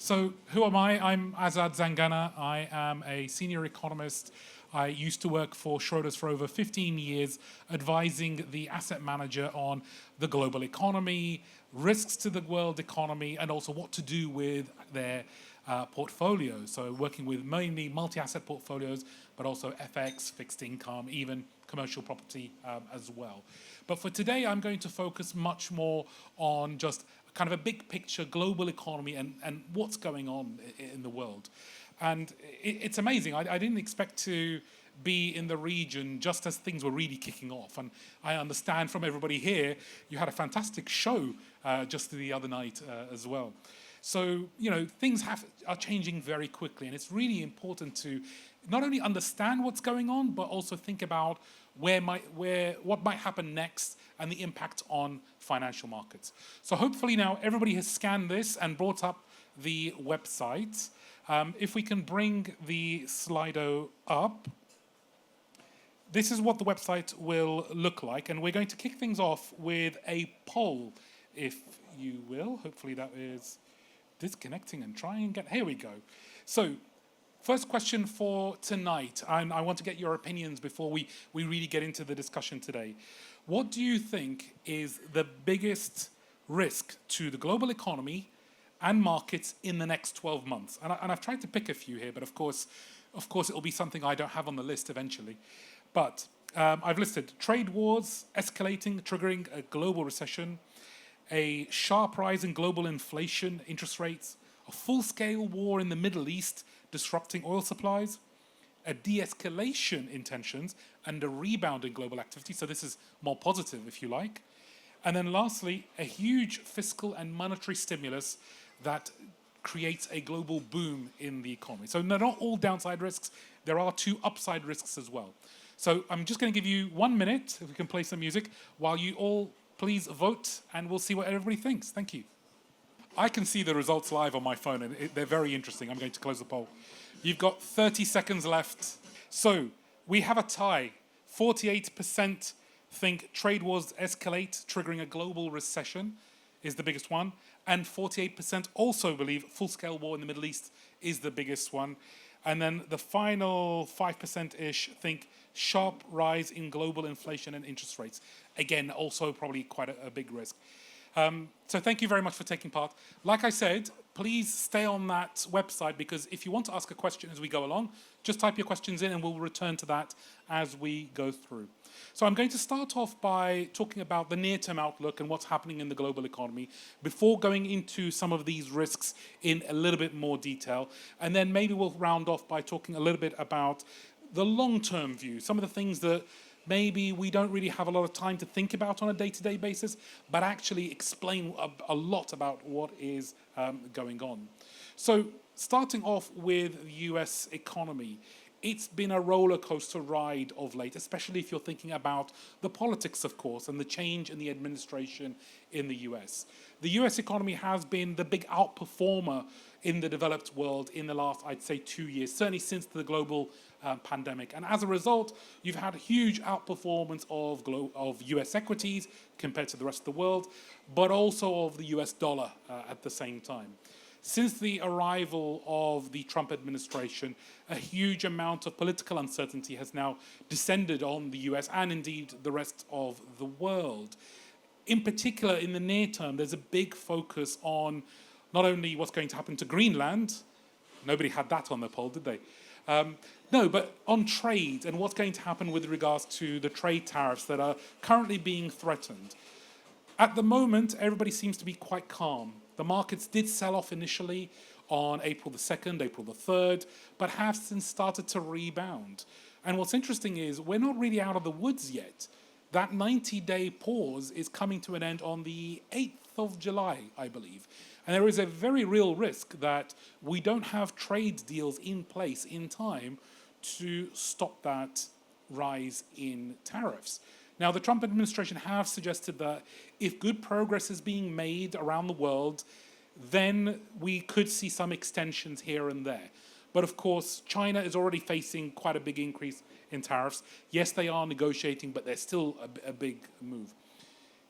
So, who am I? I'm Azad Zangana. I am a senior economist. I used to work for Schroders for over 15 years, advising the asset manager on the global economy, risks to the world economy, and also what to do with their portfolios. So, working with mainly multi asset portfolios, but also FX, fixed income, even commercial property as well. But for today, I'm going to focus much more on just kind of a big picture global economy and what's going on in the world. And it's amazing. I didn't expect to be in the region just as things were really kicking off. And I understand from everybody here, you had a fantastic show just the other night as well. So, things are changing very quickly, and it's really important to not only understand what's going on, but also think about what might happen next and the impact on financial markets. So hopefully now everybody has scanned this and brought up the website. If we can bring the Slido up, this is what the website will look like, and we're going to kick things off with a poll, if you will. Hopefully that is disconnecting and trying and here we go. So, first question for tonight, and I want to get your opinions before we really get into the discussion today. What do you think is the biggest risk to the global economy and markets in the next 12 months? And I've tried to pick a few here, but of course it'll be something I don't have on the list eventually. But I've listed trade wars escalating, triggering a global recession, a sharp rise in global inflation, interest rates, a full-scale war in the Middle East disrupting oil supplies, a de-escalation in tensions, and a rebound in global activity. So this is more positive, if you like. And then lastly, a huge fiscal and monetary stimulus that creates a global boom in the economy. So they're not all downside risks. There are two upside risks as well. So I'm just going to give you 1 minute, if we can play some music, while you all please vote, and we'll see what everybody thinks. Thank you. I can see the results live on my phone, and they're very interesting. I'm going to close the poll. You've got 30 seconds left. So we have a tie. 48% think trade wars escalate, triggering a global recession is the biggest one. And 48% also believe full-scale war in the Middle East is the biggest one. And then the final 5%-ish think sharp rise in global inflation and interest rates. Again, also probably quite a big risk. So thank you very much for taking part. Like I said, please stay on that website, because if you want to ask a question as we go along, just type your questions in and we'll return to that as we go through. So I'm going to start off by talking about the near-term outlook and what's happening in the global economy before going into some of these risks in a little bit more detail. And then maybe we'll round off by talking a little bit about the long-term view, some of the things that maybe we don't really have a lot of time to think about on a day-to-day basis, but actually explain a lot about what is going on. So starting off with the US economy, it's been a roller coaster ride of late, especially if you're thinking about the politics, of course, and the change in the administration in the US. The US economy has been the big outperformer in the developed world in the last, I'd say, 2 years, certainly since the global pandemic. And as a result, you've had a huge outperformance of US equities compared to the rest of the world, but also of the US dollar at the same time. Since the arrival of the Trump administration, a huge amount of political uncertainty has now descended on the US and indeed the rest of the world. In particular, in the near term, there's a big focus on not only what's going to happen to Greenland. Nobody had that on their poll, did they? No, but on trade and what's going to happen with regards to the trade tariffs that are currently being threatened. At the moment, everybody seems to be quite calm. The markets did sell off initially on April the 2nd, April the 3rd, but have since started to rebound. And what's interesting is we're not really out of the woods yet. That 90-day pause is coming to an end on the 8th of July, I believe. And there is a very real risk that we don't have trade deals in place in time to stop that rise in tariffs. Now, the Trump administration have suggested that if good progress is being made around the world, then we could see some extensions here and there. But of course, China is already facing quite a big increase in tariffs. Yes, they are negotiating, but they're still a big move.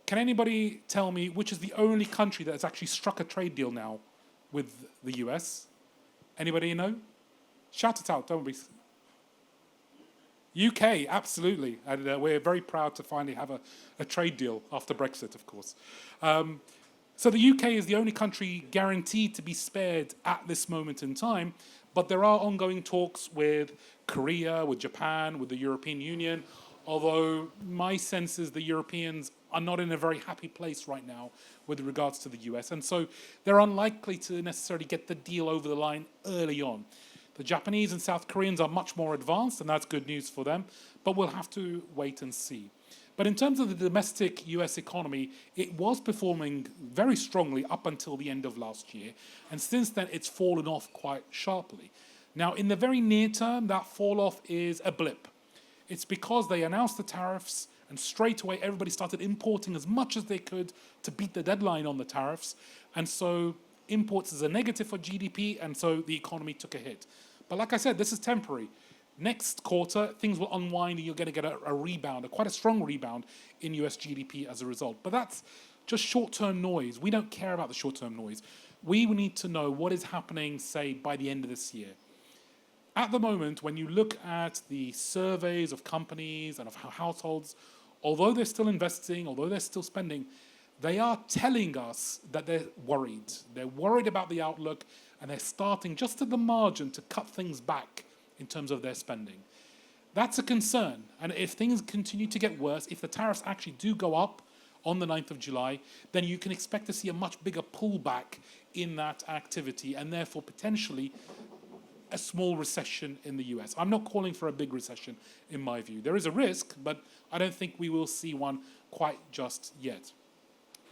Can anybody tell me which is the only country that has actually struck a trade deal now with the US? Anybody know? Shout it out, don't be. UK, absolutely. And we're very proud to finally have a trade deal after Brexit, of course. So the UK is the only country guaranteed to be spared at this moment in time, but there are ongoing talks with Korea, with Japan, with the European Union, although my sense is the Europeans are not in a very happy place right now with regards to the US, and so they're unlikely to necessarily get the deal over the line early on. The Japanese and South Koreans are much more advanced, and that's good news for them, but we'll have to wait and see. But in terms of the domestic US economy, it was performing very strongly up until the end of last year, and since then it's fallen off quite sharply. Now, in the very near term, that fall off is a blip. It's because they announced the tariffs, and straight away everybody started importing as much as they could to beat the deadline on the tariffs, and so imports is a negative for GDP, and so the economy took a hit. But like I said, this is temporary. Next quarter, things will unwind and you're going to get a rebound, quite a strong rebound in US GDP as a result. But that's just short-term noise. We don't care about the short-term noise. We need to know what is happening, say, by the end of this year. At the moment, when you look at the surveys of companies and of households, although they're still investing, although they're still spending, they are telling us that they're worried. They're worried about the outlook, and they're starting just at the margin to cut things back in terms of their spending. That's a concern. And if things continue to get worse, if the tariffs actually do go up on the 9th of July, then you can expect to see a much bigger pullback in that activity, and therefore potentially a small recession in the US. I'm not calling for a big recession in my view. There is a risk, but I don't think we will see one quite just yet.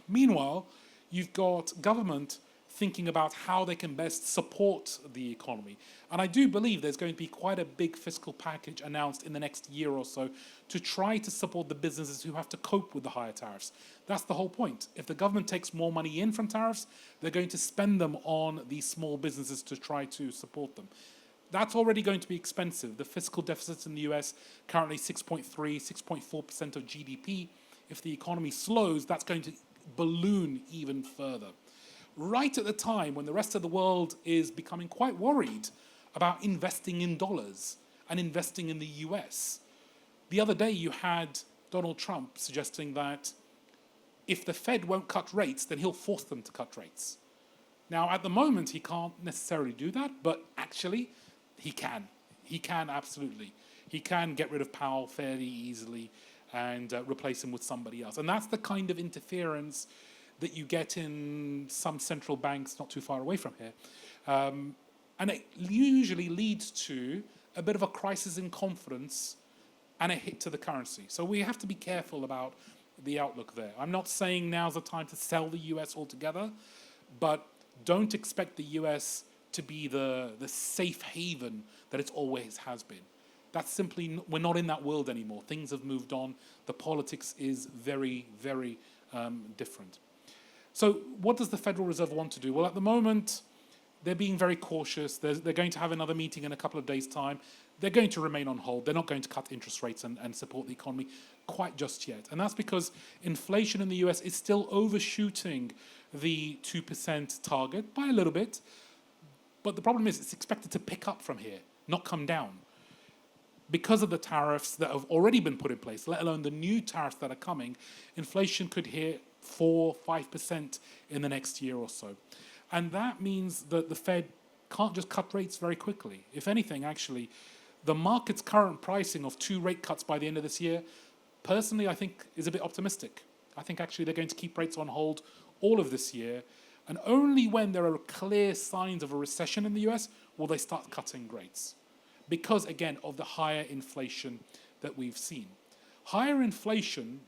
Meanwhile, you've got government thinking about how they can best support the economy. And I do believe there's going to be quite a big fiscal package announced in the next year or so to try to support the businesses who have to cope with the higher tariffs. That's the whole point. If the government takes more money in from tariffs, they're going to spend them on these small businesses to try to support them. That's already going to be expensive. The fiscal deficit in the US, currently 6.3, 6.4% of GDP. If the economy slows, that's going to balloon even further. Right at the time when the rest of the world is becoming quite worried about investing in dollars and investing in the US. The other day you had Donald Trump suggesting that if the Fed won't cut rates, then he'll force them to cut rates. Now, at the moment, he can't necessarily do that, but actually, he can. He can, absolutely. He can get rid of Powell fairly easily and replace him with somebody else. And that's the kind of interference that you get in some central banks not too far away from here. And it usually leads to a bit of a crisis in confidence and a hit to the currency. So we have to be careful about the outlook there. I'm not saying now's the time to sell the US altogether, but don't expect the US to be the safe haven that it always has been. That's simply, we're not in that world anymore. Things have moved on. The politics is very, very different. So what does the Federal Reserve want to do? Well, at the moment, they're being very cautious. They're going to have another meeting in a couple of days' time. They're going to remain on hold. They're not going to cut interest rates and support the economy quite just yet. And that's because inflation in the US is still overshooting the 2% target by a little bit. But the problem is it's expected to pick up from here, not come down. Because of the tariffs that have already been put in place, let alone the new tariffs that are coming, inflation could hit 4-5% in the next year or so. And that means that the Fed can't just cut rates very quickly. If anything, actually, the market's current pricing of 2 rate cuts by the end of this year, personally, I think is a bit optimistic. I think actually they're going to keep rates on hold all of this year. And only when there are clear signs of a recession in the US will they start cutting rates. Because, again, of the higher inflation that we've seen. Higher inflation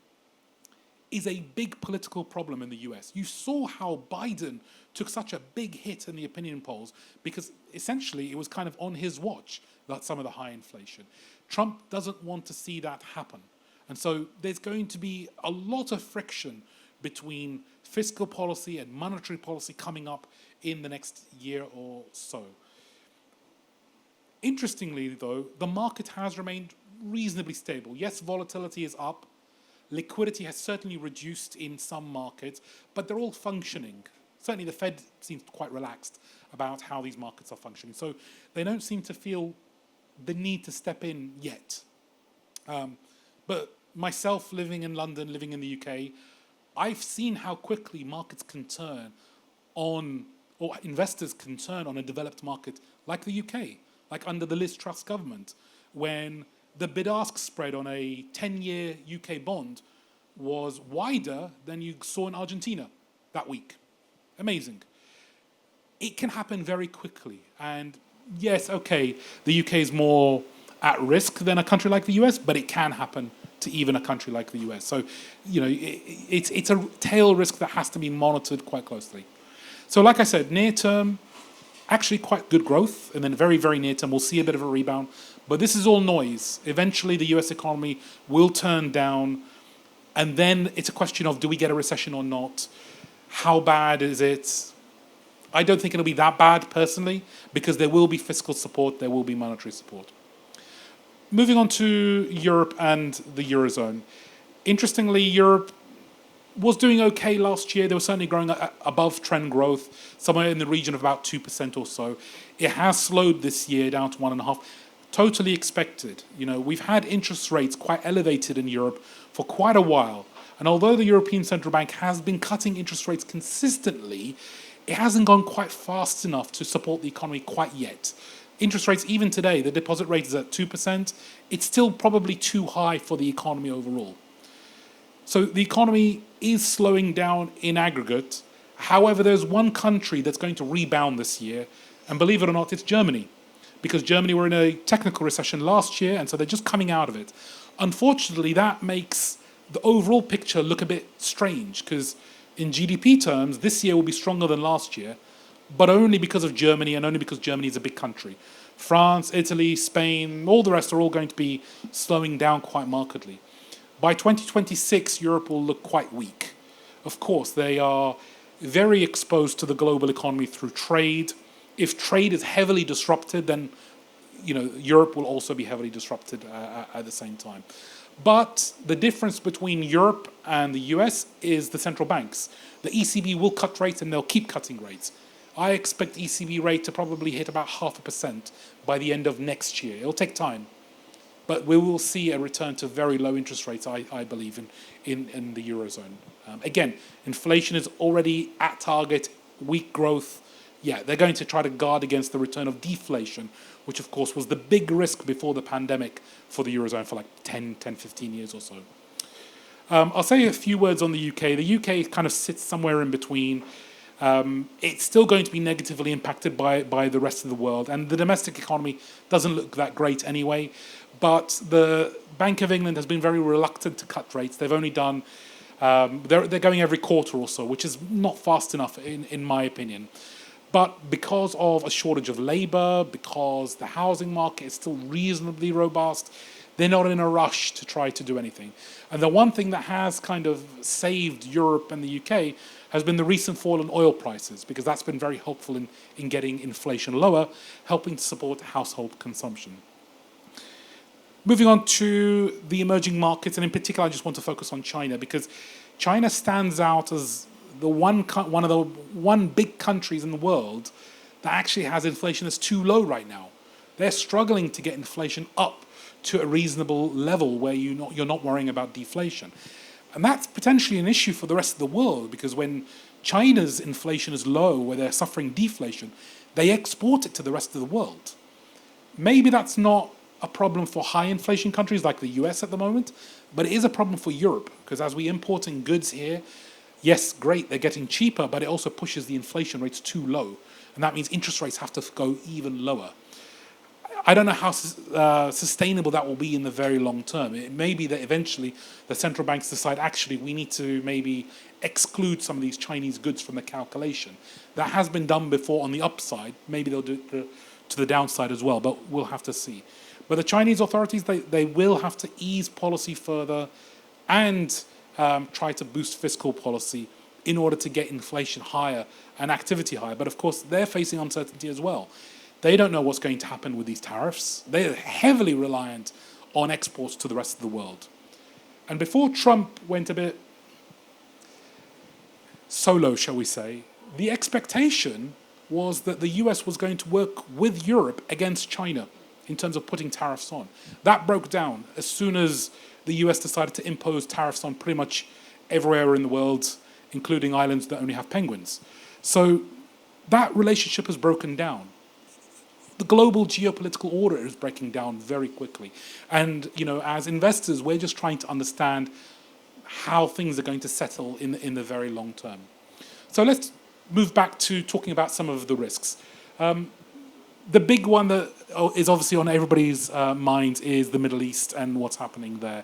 is a big political problem in the US. You saw how Biden took such a big hit in the opinion polls because essentially it was kind of on his watch that some of the high inflation. Trump doesn't want to see that happen. And so there's going to be a lot of friction between fiscal policy and monetary policy coming up in the next year or so. Interestingly, though, the market has remained reasonably stable. Yes, volatility is up. Liquidity has certainly reduced in some markets, but they're all functioning. certainly the Fed seems quite relaxed about how these markets are functioning. So they don't seem to feel the need to step in yet. But myself, living in London, living in the UK, I've seen how quickly markets can turn on, or investors can turn on a developed market like the UK, like under the Liz Truss government, when the bid-ask spread on a 10-year UK bond was wider than you saw in Argentina that week. Amazing. It can happen very quickly. And yes, okay, the UK is more at risk than a country like the US, but it can happen to even a country like the US. So, it's a tail risk that has to be monitored quite closely. So like I said, near term, actually quite good growth, and then very, very near term, we'll see a bit of a rebound. But this is all noise. Eventually, the US economy will turn down, and then it's a question of, do we get a recession or not? How bad is it? I don't think it'll be that bad, personally, because there will be fiscal support, there will be monetary support. Moving on to Europe and the Eurozone. Interestingly, Europe was doing okay last year. They were certainly growing above trend growth, somewhere in the region of about 2% or so. It has slowed this year down to 1.5%. Totally expected. We've had interest rates quite elevated in Europe for quite a while. And although the European Central Bank has been cutting interest rates consistently, it hasn't gone quite fast enough to support the economy quite yet. Interest rates, even today, the deposit rate is at 2%. It's still probably too high for the economy overall. So the economy is slowing down in aggregate. However, there's one country that's going to rebound this year, and believe it or not, it's Germany. Because Germany were in a technical recession last year, and so they're just coming out of it. Unfortunately, that makes the overall picture look a bit strange, because in GDP terms, this year will be stronger than last year, but only because of Germany, and only because Germany is a big country. France, Italy, Spain, all the rest are all going to be slowing down quite markedly. By 2026, Europe will look quite weak. Of course, they are very exposed to the global economy through trade. If trade is heavily disrupted, then Europe will also be heavily disrupted at the same time. But the difference between Europe and the US is the central banks. The ECB will cut rates, and they'll keep cutting rates. I expect ECB rate to probably hit about 0.5% by the end of next year. It'll take time. But we will see a return to very low interest rates, I believe, in the Eurozone. Again, inflation is already at target, weak growth. Yeah, they're going to try to guard against the return of deflation, which of course was the big risk before the pandemic for the Eurozone for like 10, 15 years or so. I'll say a few words on the UK. The UK kind of sits somewhere in between. It's still going to be negatively impacted by the rest of the world, and the domestic economy doesn't look that great anyway. But the Bank of England has been very reluctant to cut rates. They've only done, they're going every quarter or so, which is not fast enough in my opinion. But because of a shortage of labour, because the housing market is still reasonably robust, they're not in a rush to try to do anything. And the one thing that has kind of saved Europe and the UK has been the recent fall in oil prices, because that's been very helpful in getting inflation lower, helping to support household consumption. Moving on to the emerging markets, and in particular, I just want to focus on China, because China stands out as the one big countries in the world that actually has inflation that's too low right now. They're struggling to get inflation up to a reasonable level where you're not worrying about deflation. And that's potentially an issue for the rest of the world, because when China's inflation is low, where they're suffering deflation, they export it to the rest of the world. Maybe that's not a problem for high inflation countries like the US at the moment, but it is a problem for Europe, because as we importing goods here, yes, great, they're getting cheaper, but it also pushes the inflation rates too low. And that means interest rates have to go even lower. I don't know how sustainable that will be in the very long term. It may be that eventually the central banks decide, actually, we need to maybe exclude some of these Chinese goods from the calculation. That has been done before on the upside. Maybe they'll do it to the downside as well, but we'll have to see. But the Chinese authorities, they will have to ease policy further and try to boost fiscal policy in order to get inflation higher and activity higher. But of course, they're facing uncertainty as well. They don't know what's going to happen with these tariffs. They're heavily reliant on exports to the rest of the world. And before Trump went a bit solo, shall we say, The expectation was that the US was going to work with Europe against China in terms of putting tariffs on. That broke down as soon as the US decided to impose tariffs on pretty much everywhere in the world, including islands that only have penguins. So that relationship has broken down. The global geopolitical order is breaking down very quickly. And, as investors, we're just trying to understand how things are going to settle in the very long term. So let's move back to talking about some of the risks. The big one that is obviously on everybody's minds is the Middle East and what's happening there.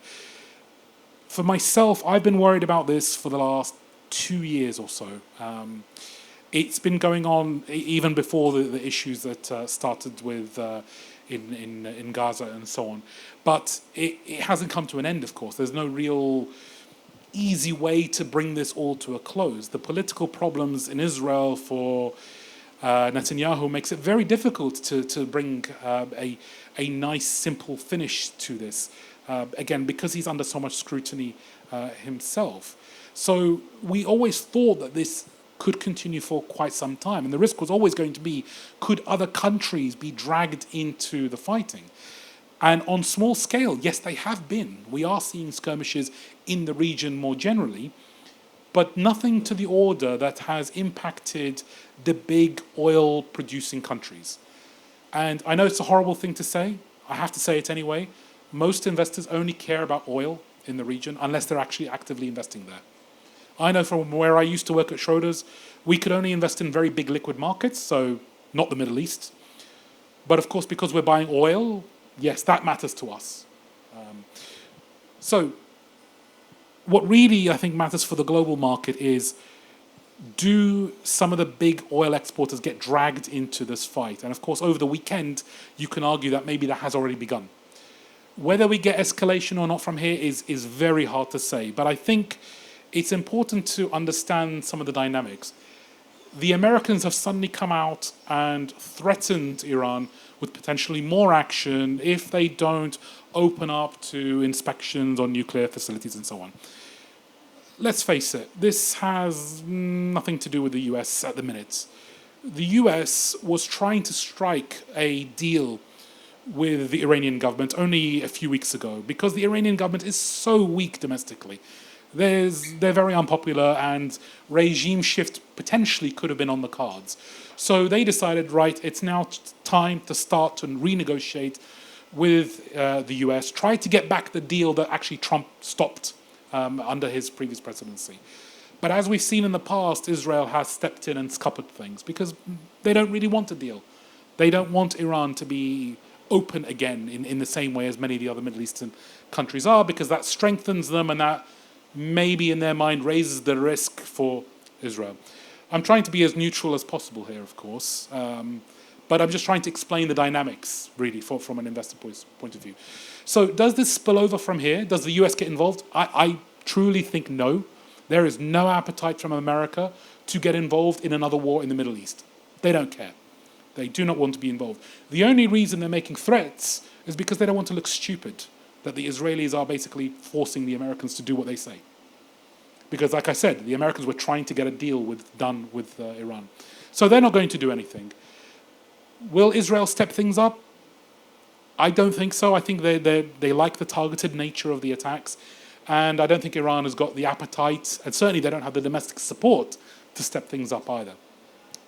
For myself, I've been worried about this for the last 2 years or so. It's been going on even before the issues that started with in Gaza and so on. But it hasn't come to an end, of course. There's no real easy way to bring this all to a close. The political problems in Israel for Netanyahu makes it very difficult to bring a nice, simple finish to this. Again, because he's under so much scrutiny himself. So we always thought that this could continue for quite some time. And the risk was always going to be, could other countries be dragged into the fighting? And on small scale, yes, they have been. We are seeing skirmishes in the region more generally, but nothing to the order that has impacted the big oil-producing countries. And I know it's a horrible thing to say. I have to say it anyway. Most investors only care about oil in the region unless they're actually actively investing there. I know from where I used to work at Schroders, we could only invest in very big liquid markets, so not the Middle East. But of course, because we're buying oil, yes, that matters to us. So what really, I think, matters for the global market is, do some of the big oil exporters get dragged into this fight? And of course, over the weekend, you can argue that maybe that has already begun. Whether we get escalation or not from here is very hard to say. But I think it's important to understand some of the dynamics. The Americans have suddenly come out and threatened Iran with potentially more action if they don't open up to inspections on nuclear facilities and so on. Let's face it, this has nothing to do with the US at the minute. The US was trying to strike a deal with the Iranian government only a few weeks ago because the Iranian government is so weak domestically. They're very unpopular, and regime shift potentially could have been on the cards. So they decided, right, it's now time to start to renegotiate with the US, try to get back the deal that actually Trump stopped under his previous presidency. But as we've seen in the past, Israel has stepped in and scuppered things because they don't really want a deal. They don't want Iran to be open again in the same way as many of the other Middle Eastern countries are, because that strengthens them and that maybe in their mind raises the risk for Israel. I'm trying to be as neutral as possible here, of course, but I'm just trying to explain the dynamics, really, from an investor point of view. So does this spill over from here? Does the US get involved? I truly think no. There is no appetite from America to get involved in another war in the Middle East. They don't care. They do not want to be involved. The only reason they're making threats is because they don't want to look stupid, that the Israelis are basically forcing the Americans to do what they say. Because, like I said, the Americans were trying to get a deal done with Iran. So they're not going to do anything. Will Israel step things up? I don't think so. I think they like the targeted nature of the attacks. And I don't think Iran has got the appetite, and certainly they don't have the domestic support to step things up either.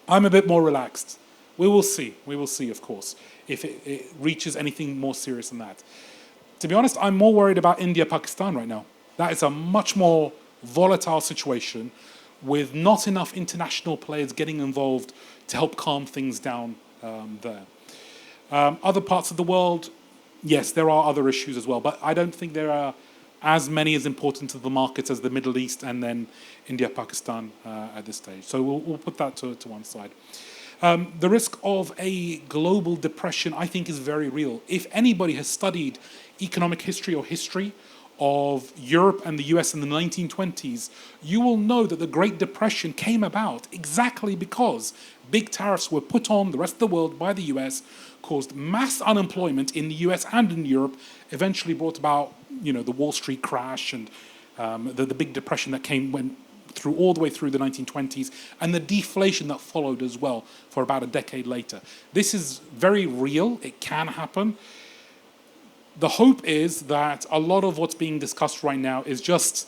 I'm a bit more relaxed. We will see. We will see, of course, if it reaches anything more serious than that. To be honest, I'm more worried about India-Pakistan right now. That is a much more volatile situation with not enough international players getting involved to help calm things down there. Other parts of the world, yes, there are other issues as well, but I don't think there are as many as important to the markets as the Middle East and then India, Pakistan at this stage. So we'll put that to one side. The risk of a global depression, I think, is very real. If anybody has studied economic history or history of Europe and the US in the 1920s, you will know that the Great Depression came about exactly because big tariffs were put on the rest of the world by the US, caused mass unemployment in the US and in Europe, eventually brought about, the Wall Street crash and the big depression that came when through all the way through the 1920s, and the deflation that followed as well for about a decade later. This is very real. It can happen. The hope is that a lot of what's being discussed right now is just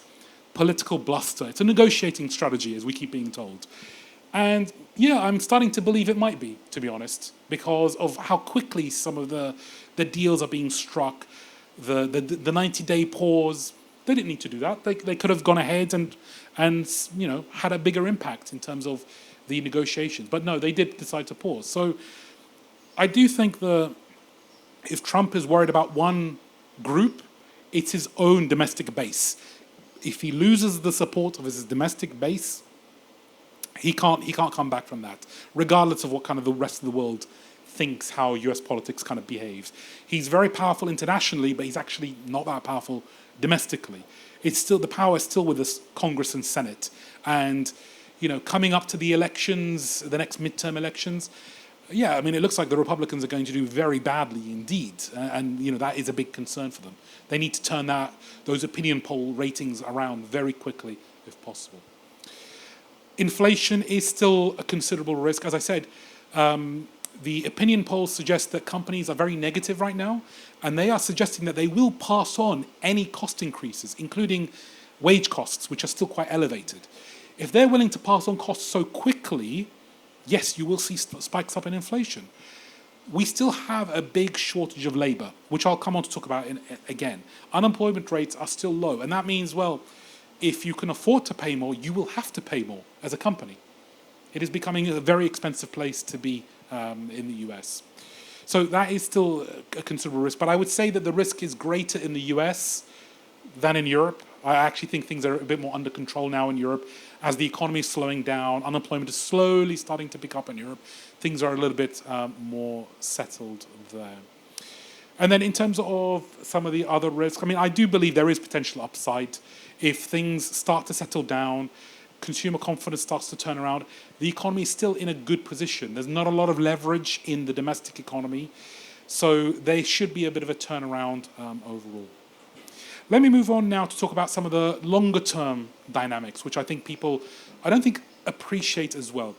political bluster. It's a negotiating strategy, as we keep being told. And yeah, I'm starting to believe it might be, to be honest, because of how quickly some of the deals are being struck. The 90-day pause, they didn't need to do that. They could have gone ahead and had a bigger impact in terms of the negotiations. But no, they did decide to pause. So I do think if Trump is worried about one group, it's his own domestic base. If he loses the support of his domestic base, he can't come back from that, regardless of what kind of the rest of the world thinks how US politics kind of behaves. He's very powerful internationally, but he's actually not that powerful domestically. The power is still with the Congress and Senate. And, coming up to the elections, the next midterm elections, yeah, I mean, it looks like the Republicans are going to do very badly indeed. And that is a big concern for them. They need to turn those opinion poll ratings around very quickly, if possible. Inflation is still a considerable risk. As I said, the opinion polls suggest that companies are very negative right now, and they are suggesting that they will pass on any cost increases, including wage costs, which are still quite elevated. If they're willing to pass on costs so quickly, yes, you will see spikes up in inflation. We still have a big shortage of labor, which I'll come on to talk about again. Unemployment rates are still low, and that means, well, if you can afford to pay more, you will have to pay more as a company. It is becoming a very expensive place to be in the US. So that is still a considerable risk, but I would say that the risk is greater in the US than in Europe. I actually think things are a bit more under control now in Europe. As the economy is slowing down, unemployment is slowly starting to pick up in Europe. Things are a little bit more settled there. And then in terms of some of the other risks, I mean, I do believe there is potential upside. If things start to settle down, consumer confidence starts to turn around, the economy is still in a good position. There's not a lot of leverage in the domestic economy, so there should be a bit of a turnaround overall. Let me move on now to talk about some of the longer term dynamics, which I think people, I don't think, appreciate as well.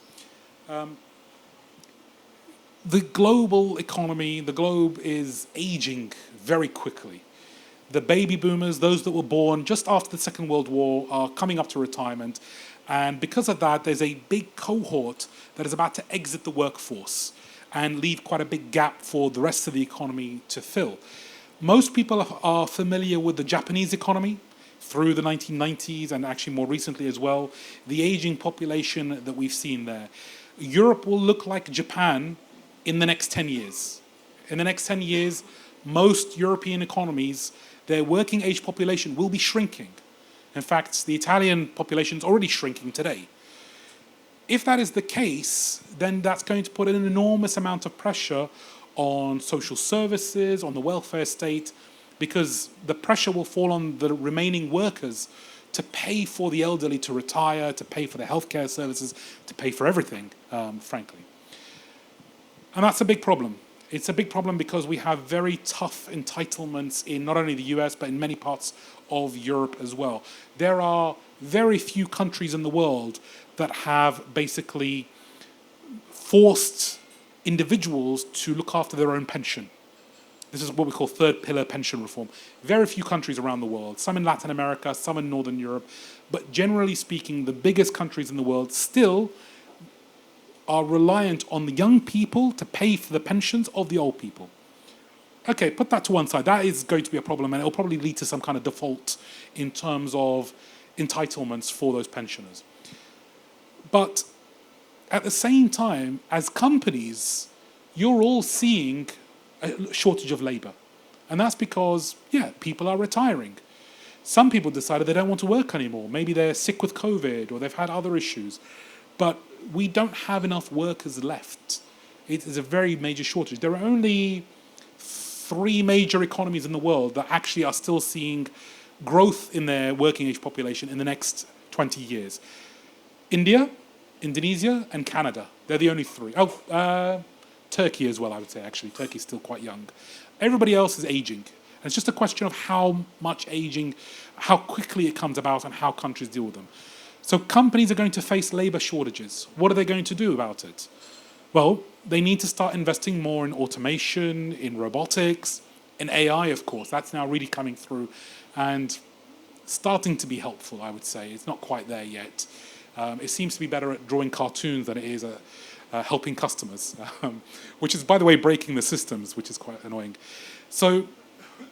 The global economy, the globe is aging very quickly. The baby boomers, those that were born just after the Second World War, are coming up to retirement. And because of that, there's a big cohort that is about to exit the workforce and leave quite a big gap for the rest of the economy to fill. Most people are familiar with the Japanese economy through the 1990s and actually more recently as well, the aging population that we've seen there. Europe will look like Japan in the next 10 years. In the next 10 years, most European economies, their working age population will be shrinking. In fact, the Italian population is already shrinking today. If that is the case, then that's going to put an enormous amount of pressure on social services, on the welfare state, because the pressure will fall on the remaining workers to pay for the elderly to retire, to pay for the healthcare services, to pay for everything, frankly. And that's a big problem. It's a big problem because we have very tough entitlements in not only the US, but in many parts of Europe as well. There are very few countries in the world that have basically forced individuals to look after their own pension. This is what we call third pillar pension reform. Very few countries around the world, some in Latin America, some in Northern Europe, but generally speaking, the biggest countries in the world still are reliant on the young people to pay for the pensions of the old people. Okay, put that to one side. That is going to be a problem, and it'll probably lead to some kind of default in terms of entitlements for those pensioners. But at the same time, as companies, you're all seeing a shortage of labor. And that's because, yeah, people are retiring. Some people decided they don't want to work anymore. Maybe they're sick with COVID or they've had other issues. But we don't have enough workers left. It is a very major shortage. There are only 3 major economies in the world that actually are still seeing growth in their working age population in the next 20 years. India, Indonesia, and Canada. They're the only 3. Turkey as well, I would say, actually. Turkey's still quite young. Everybody else is aging. And it's just a question of how much aging, how quickly it comes about, and how countries deal with them. So companies are going to face labor shortages. What are they going to do about it? Well, they need to start investing more in automation, in robotics, in AI, of course. That's now really coming through and starting to be helpful, I would say. It's not quite there yet. It seems to be better at drawing cartoons than it is at helping customers, which is, by the way, breaking the systems, which is quite annoying. So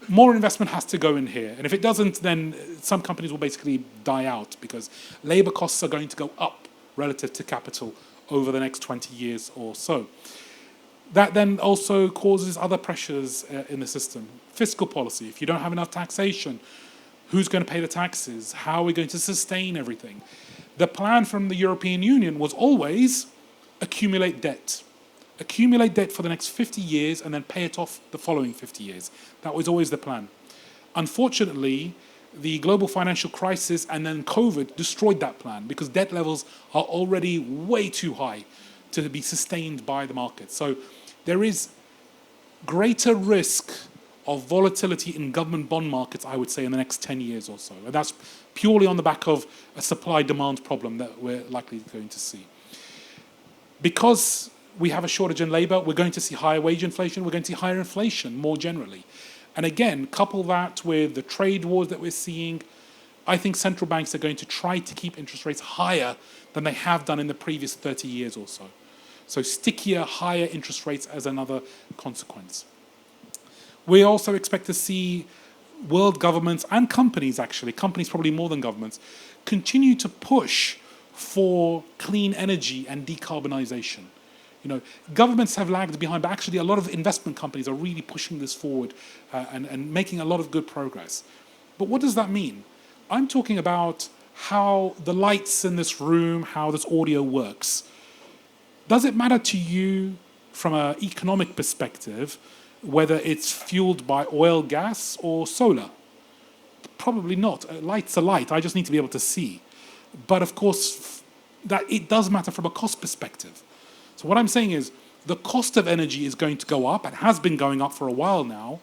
more investment has to go in here. And if it doesn't, then some companies will basically die out because labor costs are going to go up relative to capital over the next 20 years or so. That then also causes other pressures in the system. Fiscal policy, if you don't have enough taxation, who's going to pay the taxes? How are we going to sustain everything? The plan from the European Union was always accumulate debt. Accumulate debt for the next 50 years and then pay it off the following 50 years. That was always the plan. Unfortunately, the global financial crisis and then COVID destroyed that plan because debt levels are already way too high to be sustained by the market. So there is greater risk of volatility in government bond markets, I would say, in the next 10 years or so. And that's purely on the back of a supply-demand problem that we're likely going to see. Because we have a shortage in labor, we're going to see higher wage inflation, we're going to see higher inflation more generally. And again, couple that with the trade wars that we're seeing, I think central banks are going to try to keep interest rates higher than they have done in the previous 30 years or so. So stickier, higher interest rates as another consequence. We also expect to see world governments and companies, actually, companies probably more than governments, continue to push for clean energy and decarbonization. You know, governments have lagged behind, but actually a lot of investment companies are really pushing this forward and making a lot of good progress. But what does that mean? I'm talking about how the lights in this room, how this audio works. Does it matter to you from an economic perspective whether it's fueled by oil, gas, or solar? Probably not. A light's a light. I just need to be able to see. But of course, that it does matter from a cost perspective. So what I'm saying is the cost of energy is going to go up and has been going up for a while now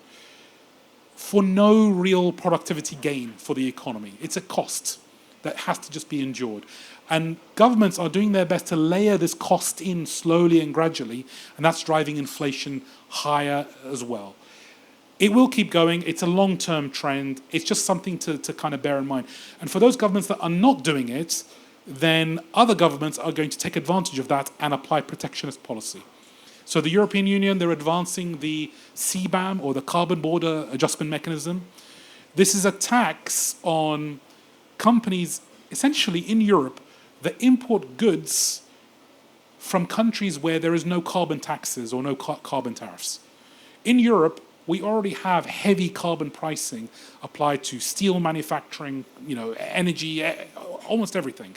for no real productivity gain for the economy. It's a cost that has to just be endured. And governments are doing their best to layer this cost in slowly and gradually, and that's driving inflation higher as well. It will keep going. It's a long-term trend. It's just something to kind of bear in mind. And for those governments that are not doing it, then other governments are going to take advantage of that and apply protectionist policy. So the European Union, they're advancing the CBAM, or the Carbon Border Adjustment Mechanism. This is a tax on companies, essentially in Europe, that import goods from countries where there is no carbon taxes or no carbon tariffs. In Europe, we already have heavy carbon pricing applied to steel manufacturing, you know, energy, almost everything.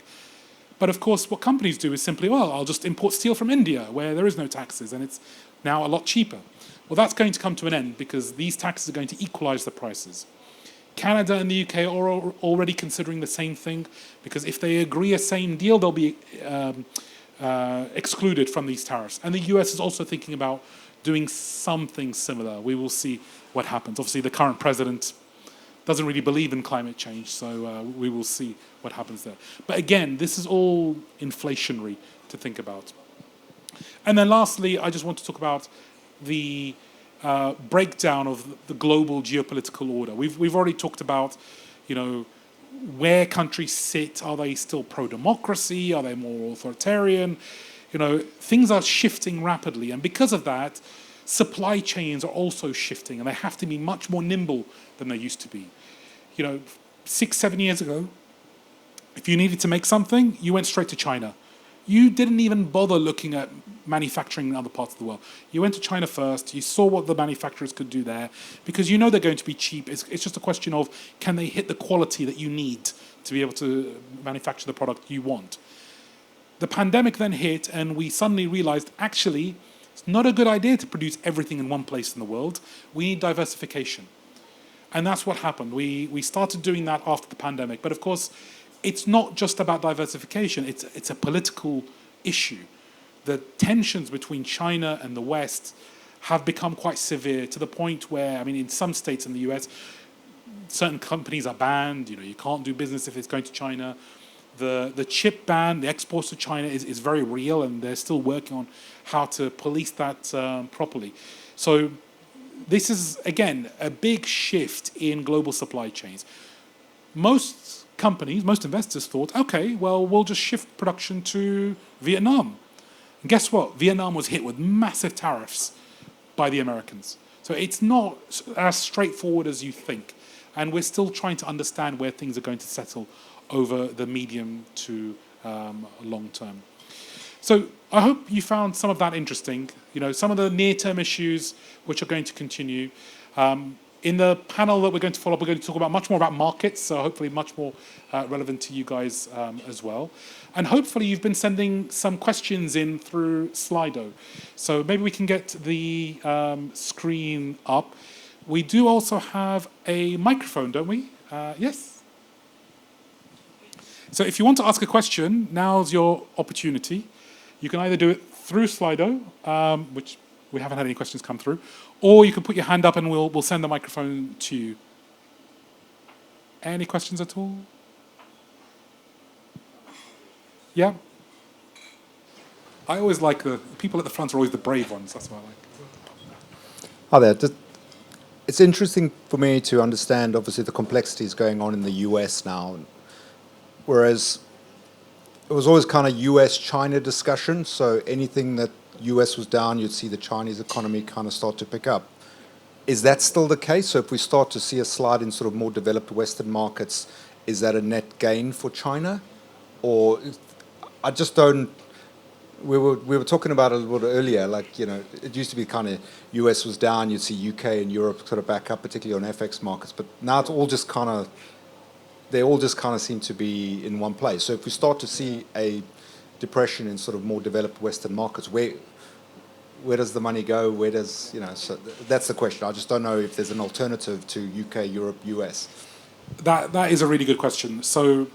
But of course, what companies do is simply, well, I'll just import steel from India where there is no taxes and it's now a lot cheaper. Well, that's going to come to an end because these taxes are going to equalize the prices. Canada and the UK are already considering the same thing because if they agree a same deal, they'll be excluded from these tariffs. And the US is also thinking about doing something similar. We will see what happens. Obviously, the current president doesn't really believe in climate change, so we will see what happens there. But again, this is all inflationary to think about. And then lastly, I just want to talk about the breakdown of the global geopolitical order. We've already talked about, you know, where countries sit. Are they still pro-democracy? Are they more authoritarian? You know, things are shifting rapidly, and because of that, supply chains are also shifting, and they have to be much more nimble than they used to be. You know, 6-7 years ago, if you needed to make something, you went straight to China. You didn't even bother looking at manufacturing in other parts of the world. You went to China first, you saw what the manufacturers could do there, because you know they're going to be cheap. It's just a question of, can they hit the quality that you need to be able to manufacture the product you want? The pandemic then hit, and we suddenly realized, actually, it's not a good idea to produce everything in one place in the world. We need diversification. And that's what happened. We started doing that after the pandemic. But of course, it's not just about diversification. It's a political issue. The tensions between China and the West have become quite severe to the point where, I mean, in some states in the US, certain companies are banned. You know, you can't do business if it's going to China. The chip ban, the exports to China is very real, and they're still working on how to police that properly. So this is, again, a big shift in global supply chains. Most companies, most investors thought, okay, well, we'll just shift production to Vietnam. And guess what? Vietnam was hit with massive tariffs by the Americans. So it's not as straightforward as you think. And we're still trying to understand where things are going to settle over the medium to long term. So I hope you found some of that interesting. Some of the near-term issues which are going to continue. In the panel that we're going to follow up, we're going to talk about much more about markets, so hopefully much more relevant to you guys as well. And hopefully you've been sending some questions in through Slido. So maybe we can get the screen up. We do also have a microphone, don't we? Yes? So if you want to ask a question, now's your opportunity. You can either do it through Slido, which we haven't had any questions come through, or you can put your hand up and we'll send the microphone to you. Any questions at all? Yeah? I always like the people at the front are always the brave ones. That's what I like. Hi there. It's interesting for me to understand, obviously, the complexities going on in the US now. Whereas it was always kind of US-China discussion, so anything that US was down, you'd see the Chinese economy kind of start to pick up. Is that still the case? So if we start to see a slide in sort of more developed Western markets, is that a net gain for China? Or I just don't... We were talking about it a little bit earlier, like, it used to be kind of US was down, you'd see UK and Europe sort of back up, particularly on FX markets, but now it's all just kind of... They all just kind of seem to be in one place. So if we start to see a depression in sort of more developed Western markets, where does the money go? Where does, so that's the question. I just don't know if there's an alternative to UK, Europe, US. That is a really good question. So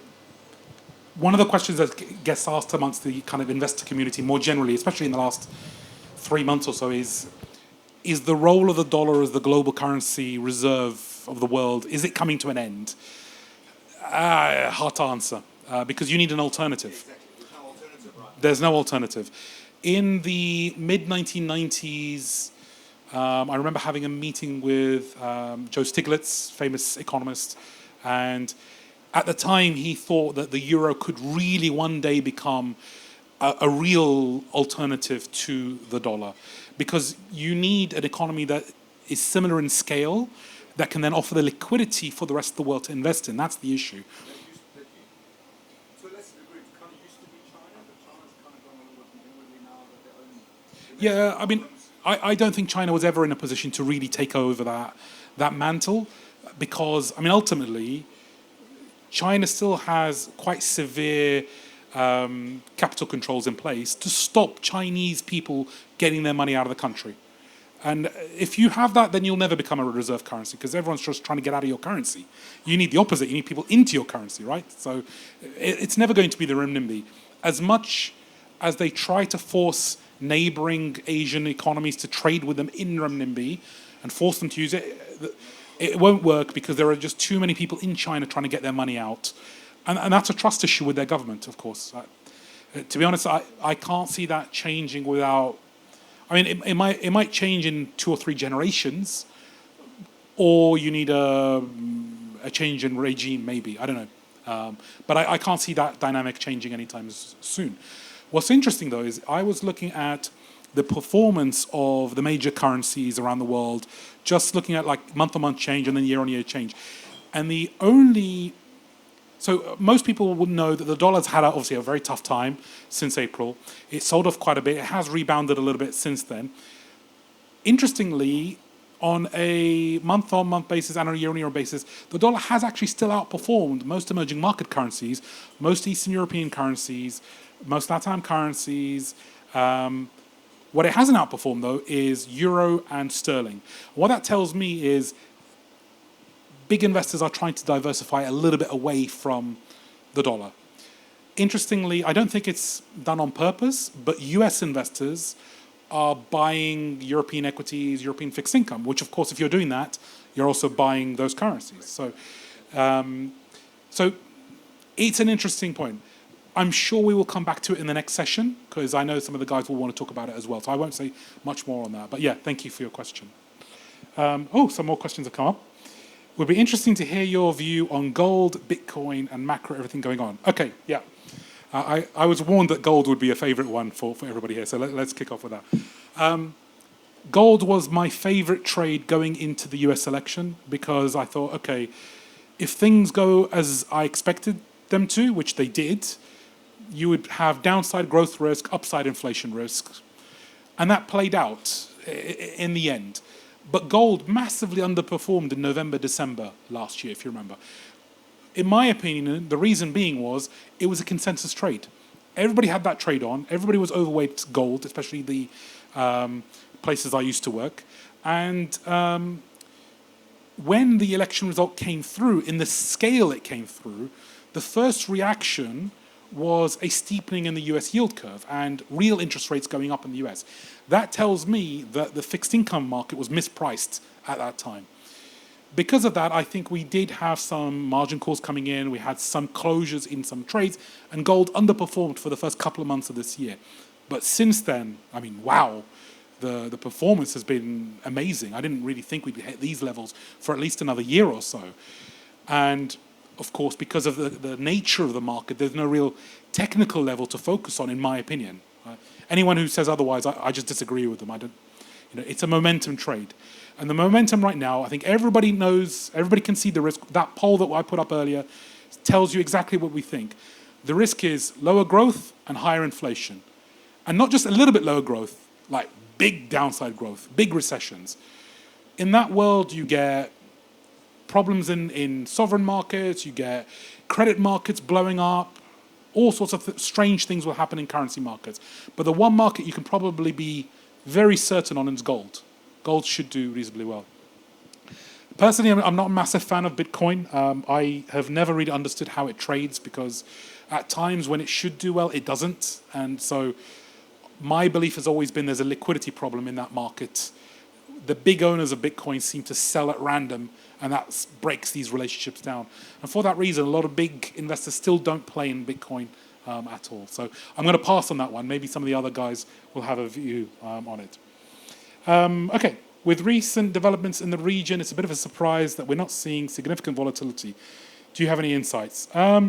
one of the questions that gets asked amongst the kind of investor community more generally, especially in the last 3 months or so, is the role of the dollar as the global currency reserve of the world, is it coming to an end? Hard to answer, because you need an alternative. Exactly. There's no alternative. In the mid-1990s, I remember having a meeting with Joe Stiglitz, famous economist, and at the time he thought that the euro could really one day become a real alternative to the dollar, because you need an economy that is similar in scale, that can then offer the liquidity for the rest of the world to invest in. That's the issue. So let's agree, it kind of used to be China, but China's kind of gone a little bit inwardly now that they're Yeah, I mean, I don't think China was ever in a position to really take over that mantle, because, I mean, ultimately, China still has quite severe capital controls in place to stop Chinese people getting their money out of the country. And if you have that, then you'll never become a reserve currency, because everyone's just trying to get out of your currency. You need the opposite. You need people into your currency, right? So it's never going to be the renminbi. As much as they try to force neighboring Asian economies to trade with them in renminbi and force them to use it, it won't work, because there are just too many people in China trying to get their money out. And that's a trust issue with their government, of course. To be honest, I can't see that changing without... I mean, it might change in 2 or 3 generations, or you need a change in regime, maybe. I don't know. But I can't see that dynamic changing anytime soon. What's interesting, though, is I was looking at the performance of the major currencies around the world, just looking at like month-on-month change and then year-on-year change. And the only... So most people would know that the dollar's had obviously a very tough time since April. It sold off quite a bit. It has rebounded a little bit since then. Interestingly, on a month-on-month basis and on a year-on-year basis, the dollar has actually still outperformed most emerging market currencies, most Eastern European currencies, most LatAm currencies. What it hasn't outperformed, though, is euro and sterling. What that tells me is big investors are trying to diversify a little bit away from the dollar. Interestingly, I don't think it's done on purpose, but US investors are buying European equities, European fixed income, which, of course, if you're doing that, you're also buying those currencies. So it's an interesting point. I'm sure we will come back to it in the next session, because I know some of the guys will want to talk about it as well. So I won't say much more on that. But yeah, thank you for your question. Some more questions have come up. Would be interesting to hear your view on gold, Bitcoin, and macro, everything going on. Okay, yeah. I was warned that gold would be a favorite one for everybody here, so let's kick off with that. Gold was my favorite trade going into the US election, because I thought, okay, if things go as I expected them to, which they did, you would have downside growth risk, upside inflation risk, and that played out in the end. But gold massively underperformed in November, December last year, if you remember. In my opinion, the reason being was it was a consensus trade. Everybody had that trade on. Everybody was overweight gold, especially the places I used to work. And when the election result came through, in the scale it came through, the first reaction was a steepening in the US yield curve and real interest rates going up in the US. That tells me that the fixed income market was mispriced at that time. Because of that, I think we did have some margin calls coming in, we had some closures in some trades, and gold underperformed for the first couple of months of this year. But since then, I mean, wow, the performance has been amazing. I didn't really think we'd hit these levels for at least another year or so. And of course, because of the nature of the market, there's no real technical level to focus on, in my opinion. Anyone who says otherwise, I just disagree with them. I don't, it's a momentum trade. And the momentum right now, I think everybody knows, everybody can see the risk. That poll that I put up earlier tells you exactly what we think. The risk is lower growth and higher inflation. And not just a little bit lower growth, like big downside growth, big recessions. In that world, you get problems in sovereign markets, you get credit markets blowing up, all sorts of strange things will happen in currency markets. But the one market you can probably be very certain on is gold. Gold should do reasonably well. Personally, I'm not a massive fan of Bitcoin. I have never really understood how it trades, because at times when it should do well, it doesn't. And so my belief has always been there's a liquidity problem in that market. The big owners of Bitcoin seem to sell at random, and that breaks these relationships down. And for that reason, a lot of big investors still don't play in Bitcoin at all. So I'm going to pass on that one. Maybe some of the other guys will have a view on it. Okay, with recent developments in the region, it's a bit of a surprise that we're not seeing significant volatility. Do you have any insights? I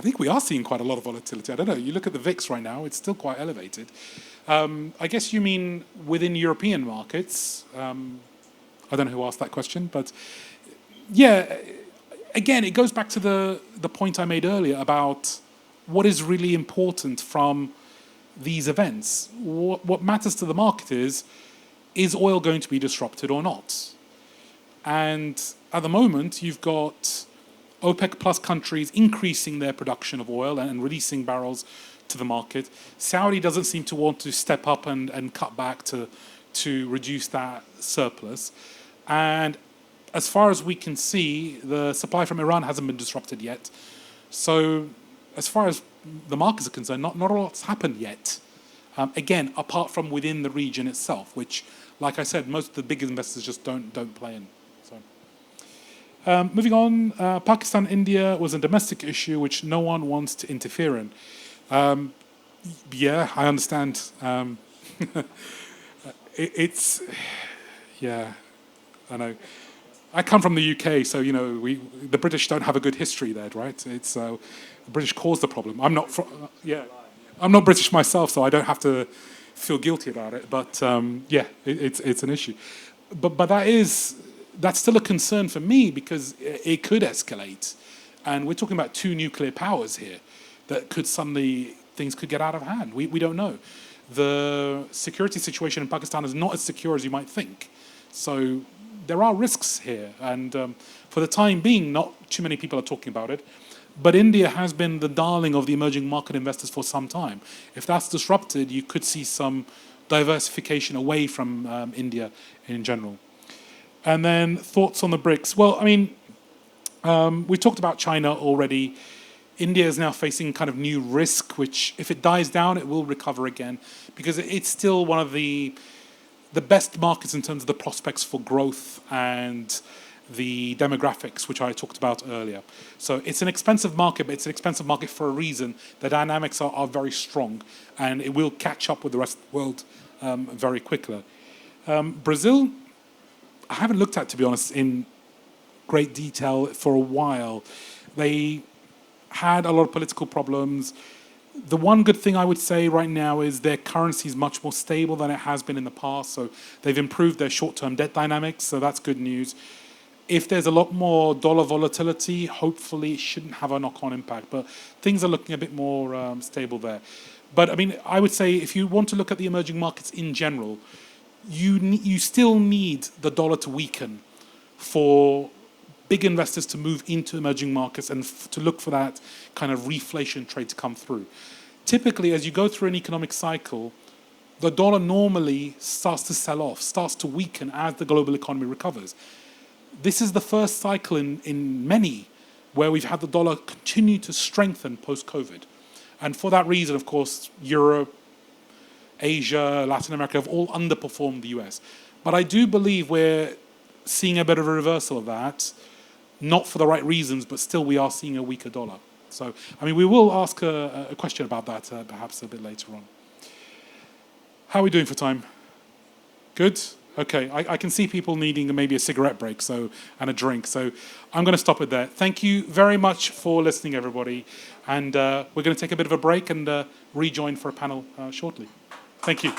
think we are seeing quite a lot of volatility. I don't know, you look at the VIX right now, it's still quite elevated. I guess you mean within European markets. I don't know who asked that question, but yeah, again, it goes back to the point I made earlier about what is really important from these events. What matters to the market is oil going to be disrupted or not? And at the moment, you've got OPEC plus countries increasing their production of oil and releasing barrels to the market. Saudi doesn't seem to want to step up and cut back to reduce that surplus. And as far as we can see, the supply from Iran hasn't been disrupted yet. So as far as the markets are concerned, not a lot's happened yet. Again, apart from within the region itself, which, like I said, most of the big investors just don't play in. So, moving on, Pakistan, India was a domestic issue which no one wants to interfere in. Yeah, I understand. Yeah, I know. I come from the UK, so the British don't have a good history there, right? It's the British caused the problem. I'm not British myself, so I don't have to feel guilty about it. But it's an issue. But that's still a concern for me, because it could escalate, and we're talking about two nuclear powers here that could suddenly, things could get out of hand. We don't know. The security situation in Pakistan is not as secure as you might think. So there are risks here, and for the time being, not too many people are talking about it. But India has been the darling of the emerging market investors for some time. If that's disrupted, you could see some diversification away from India in general. And then thoughts on the BRICS. Well, I mean, we talked about China already. India is now facing kind of new risk, which if it dies down, it will recover again, because it's still one of the best markets in terms of the prospects for growth and the demographics, which I talked about earlier. So it's an expensive market, but it's an expensive market for a reason. The dynamics are very strong, and it will catch up with the rest of the world very quickly. Brazil, I haven't looked at, to be honest, in great detail for a while. They had a lot of political problems. The one good thing I would say right now is their currency is much more stable than it has been in the past. So they've improved their short-term debt dynamics, so that's good news. If there's a lot more dollar volatility, hopefully it shouldn't have a knock-on impact. But things are looking a bit more stable there. But I mean, I would say if you want to look at the emerging markets in general, you still need the dollar to weaken for big investors to move into emerging markets and to look for that kind of reflation trade to come through. Typically, as you go through an economic cycle, the dollar normally starts to sell off, starts to weaken as the global economy recovers. This is the first cycle in many where we've had the dollar continue to strengthen post-COVID. And for that reason, of course, Europe, Asia, Latin America have all underperformed the US. But I do believe we're seeing a bit of a reversal of that, not for the right reasons, but still we are seeing a weaker dollar. So, I mean, we will ask a question about that perhaps a bit later on. How are we doing for time? Good? Okay, I can see people needing maybe a cigarette break and a drink, so I'm going to stop it there. Thank you very much for listening, everybody, and we're going to take a bit of a break and rejoin for a panel shortly. Thank you.